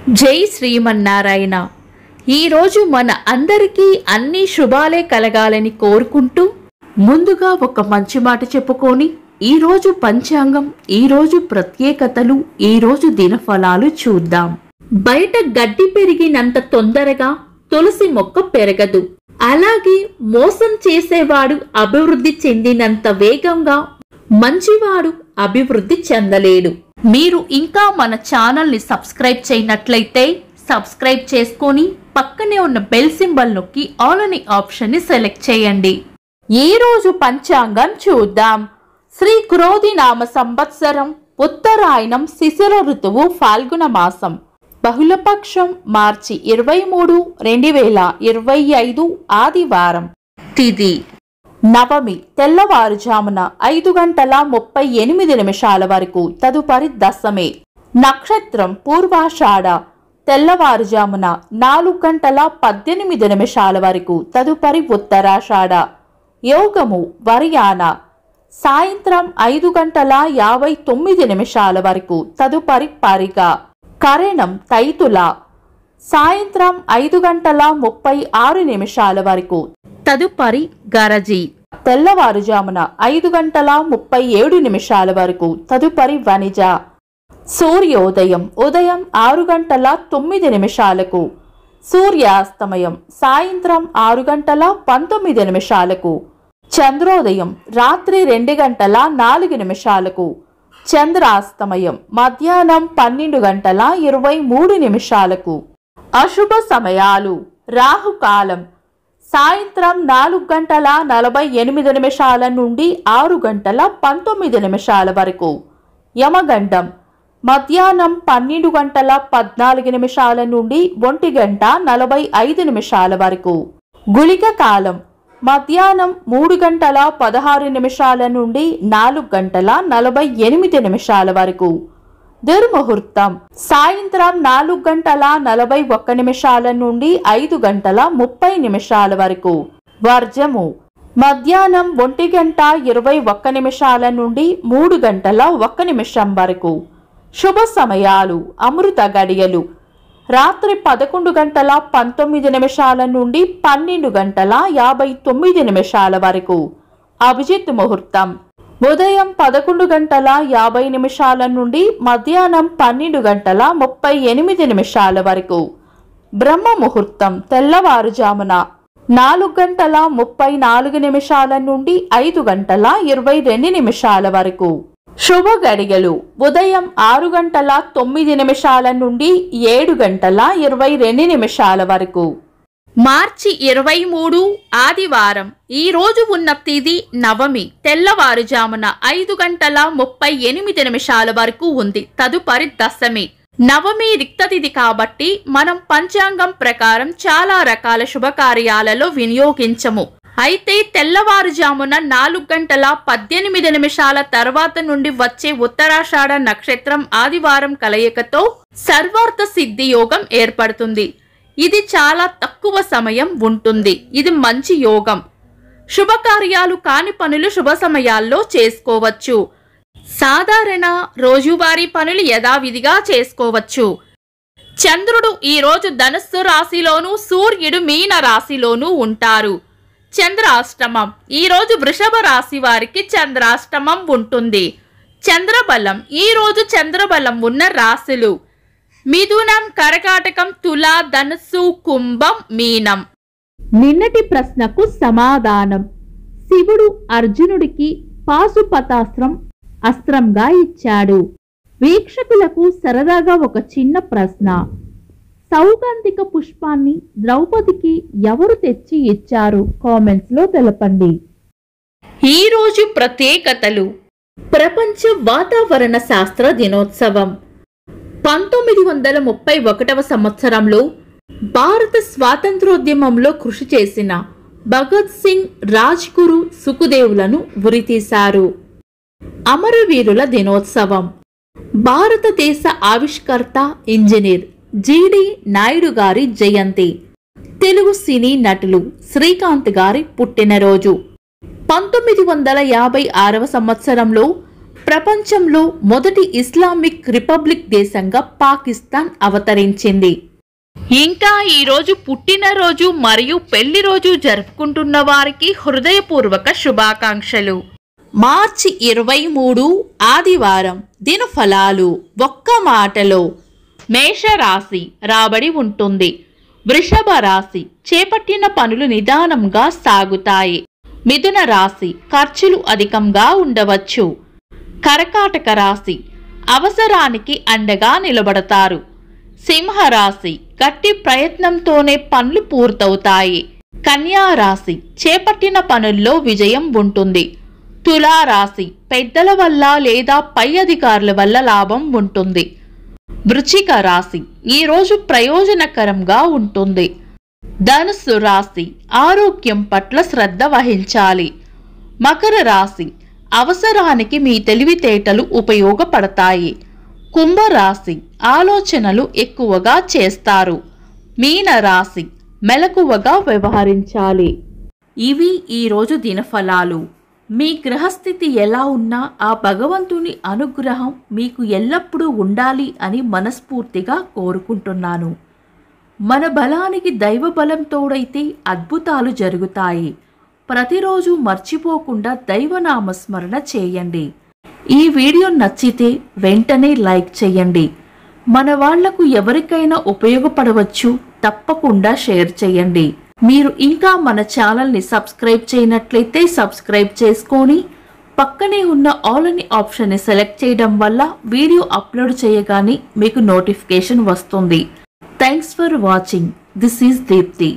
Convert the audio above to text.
జై శ్రీమన్నారాయణ. ఈరోజు మన అందరికీ అన్ని శుభాలే కలగాలని కోరుకుంటూ ముందుగా ఒక మంచి మాట చెప్పుకొని ఈరోజు పంచాంగం, ఈరోజు ప్రత్యేకతలు, ఈరోజు దినఫలాలు చూద్దాం. బయట గడ్డి పెరిగినంత తొందరగా తులసి మొక్క పెరగదు. అలాగే మోసం చేసేవాడు అభివృద్ధి చెందినంత వేగంగా మంచివాడు అభివృద్ధి చెందలేడు. మీరు ఇంకా మన ఛానల్ని సబ్స్క్రైబ్ చేయనట్లయితే సబ్స్క్రైబ్ చేసుకొని పక్కనే ఉన్న బెల్ సింబల్ నొక్కి ఆల్ అనే ఆప్షన్ని సెలెక్ట్ చేయండి. ఈ రోజు పంచాంగం చూద్దాం. శ్రీ క్రోధి నామ సంవత్సరం, ఉత్తరాయణం, శిశిర ఋతువు, ఫాల్గుణ మాసం, బహుళపక్షం, మార్చి 23, 2025 ఆదివారం. తిథి నవమి, తెల్లవారుజామున 5:38 వరకు, తదుపరి దశమి. నక్షత్రం పూర్వాషాఢ, తెల్లవారుజామున 4:18 వరకు, తదుపరి ఉత్తరాషాఢ. యోగము వర్యాన, సాయంత్రం 5:59 వరకు, తదుపరి పరిగ. కరణం తైతుల, సాయంత్రం 5:36 వరకు, తదుపరి గరజి. తెల్లవారుజామున 5:37 వరకు, తదుపరి వనిజ. సూర్యోదయం ఉదయం 6:09, సూర్యాస్తమయం సాయంత్రం 6:19. చంద్రోదయం రాత్రి 2:04, చంద్రాస్తమయం మధ్యాహ్నం 12:23. అశుభ సమయాలు: రాహుకాలం సాయంత్రం 4:48 నుండి 6:19 వరకు, యమగండం మధ్యాహ్నం 12:14 నుండి 1:45 వరకు, గుళిక కాలం మధ్యాహ్నం 3:16 నుండి 4:48 వరకు, దుర్ముహూర్తం సాయంత్రం 4:41 నుండి 5:30 వరకు, వర్జము మధ్యాహ్నం 1:21 నుండి 3:01 వరకు. శుభ సమయాలు: అమృత గడియలు రాత్రి 11:19 నుండి 12:59 వరకు, అభిజిత్ ముహూర్తం ఉదయం 11:50 నుండి మధ్యాహ్నం 12:38 వరకు, బ్రహ్మ ముహూర్తం తెల్లవారుజామున 4:34 నుండి 5:22 వరకు. శుభ గడియలు ఉదయం 6:09 నుండి 7:22 వరకు. మార్చి 23 ఆదివారం. ఈ రోజు ఉన్న తిథి నవమి, తెల్లవారుజామున 5:38 వరకు ఉంది, తదుపరి దశమి. నవమి రిక్త తిథి కాబట్టి మనం పంచాంగం ప్రకారం చాలా రకాల శుభకార్యాలలో వినియోగించము. అయితే తెల్లవారుజామున 4:18 తర్వాత నుండి వచ్చే ఉత్తరాషాఢ నక్షత్రం ఆదివారం కలయికతో సర్వార్థ సిద్ధి యోగం ఏర్పడుతుంది. ఇది చాలా తక్కువ సమయం ఉంటుంది. ఇది మంచి యోగం. శుభకార్యాలు కాని పనులు శుభ సమయాల్లో చేసుకోవచ్చు. సాధారణ రోజువారీ పనులు యథావిధిగా చేసుకోవచ్చు. చంద్రుడు ఈరోజు ధనుస్సు రాశిలోను, సూర్యుడు మీన రాశిలోనూ ఉంటారు. చంద్రాష్టమం ఈరోజు వృషభ రాశి వారికి చంద్రాష్టమం ఉంటుంది. చంద్రబలం ఈరోజు చంద్రబలం ఉన్న రాశులు: మిథునం, కర్కాటకం, తుల, ధనుస్సు, కుంభం, మీనం. నిన్నటి ప్రశ్నకు సమాధానం: శివుడు అర్జునుడికి పాశుపతాస్త్రం అస్త్రంగా ఇచ్చాడు. వీక్షకులకు సరదాగా ఒక చిన్న ప్రశ్న: సౌగంధిక పుష్పాన్ని ద్రౌపదికి ఎవరు తెచ్చి ఇచ్చారు? కామెంట్స్ లో తెలపండి. ఈరోజు ప్రత్యేకతలు: ప్రపంచ వాతావరణ శాస్త్ర దినోత్సవం. 1931 సంవత్సరంలో భారత స్వాతంత్రోద్యమంలో కృషి చేసిన భగత్ సింగ్, రాజ్ గురు, సుఖదేవులను ఉరితీశారు. అమరవీరుల దినోత్సవం. భారతదేశ ఆవిష్కర్త, ఇంజనీర్ జిడి నాయుడు గారి జయంతి. తెలుగు సినీ నటులు శ్రీకాంత్ గారి పుట్టినరోజు. 1956 సంవత్సరంలో ప్రపంచంలో మొదటి ఇస్లామిక్ రిపబ్లిక్ దేశంగా పాకిస్తాన్ అవతరించింది. ఇంకా ఈరోజు పుట్టినరోజు మరియు పెళ్లి రోజు జరుపుకుంటున్న వారికి హృదయపూర్వక శుభాకాంక్షలు. మార్చి 23 ఆదివారం. దినఫలాలు ఒక్క మాటలో. మేషరాశి రాబడి ఉంటుంది. వృషభ రాశి చేపట్టిన పనులు నిదానంగా సాగుతాయి. మిథున రాశి ఖర్చులు అధికంగా ఉండవచ్చు. కర్కాటక రాశి అవసరానికి అండగా నిలబడతారు. సింహరాశి గట్టి ప్రయత్నంతోనే పనులు పూర్తవుతాయి. కన్యా రాశి చేపట్టిన పనుల్లో విజయం ఉంటుంది. తులారాశి పెద్దల వల్ల లేదా పై అధికారుల వల్ల లాభం ఉంటుంది. వృశ్చిక రాశి ఈరోజు ప్రయోజనకరంగా ఉంటుంది. ధనుస్సు రాశి ఆరోగ్యం పట్ల శ్రద్ధ వహించాలి. మకర రాశి అవసరానికి మీ తెలివితేటలు ఉపయోగపడతాయి. కుంభరాశి ఆలోచనలు ఎక్కువగా చేస్తారు. మీన రాశి మెలకువగా వ్యవహరించాలి. ఇవి ఈరోజు దినఫలాలు. మీ గ్రహస్థితి ఎలా ఉన్నా ఆ భగవంతుని అనుగ్రహం మీకు ఎల్లప్పుడూ ఉండాలి అని మనస్ఫూర్తిగా కోరుకుంటున్నాను. మన బలానికి దైవ బలం తోడైతే అద్భుతాలు జరుగుతాయి. ప్రతిరోజు మర్చిపోకుండా దైవనామస్మరణ చేయండి. ఈ వీడియో నచ్చితే వెంటనే లైక్ చేయండి. మన వాళ్లకు ఎవరికైనా ఉపయోగపడవచ్చు. తప్పకుండా షేర్ చేయండి. మీరు ఇంకా మన ఛానల్ని సబ్స్క్రైబ్ చేయనట్లయితే సబ్స్క్రైబ్ చేసుకొని పక్కనే ఉన్న ఆల్ అని ఆప్షన్ని సెలెక్ట్ చేయడం వల్ల వీడియో అప్లోడ్ చేయగానే మీకు నోటిఫికేషన్ వస్తుంది. Thanks for watching. This is Deepti.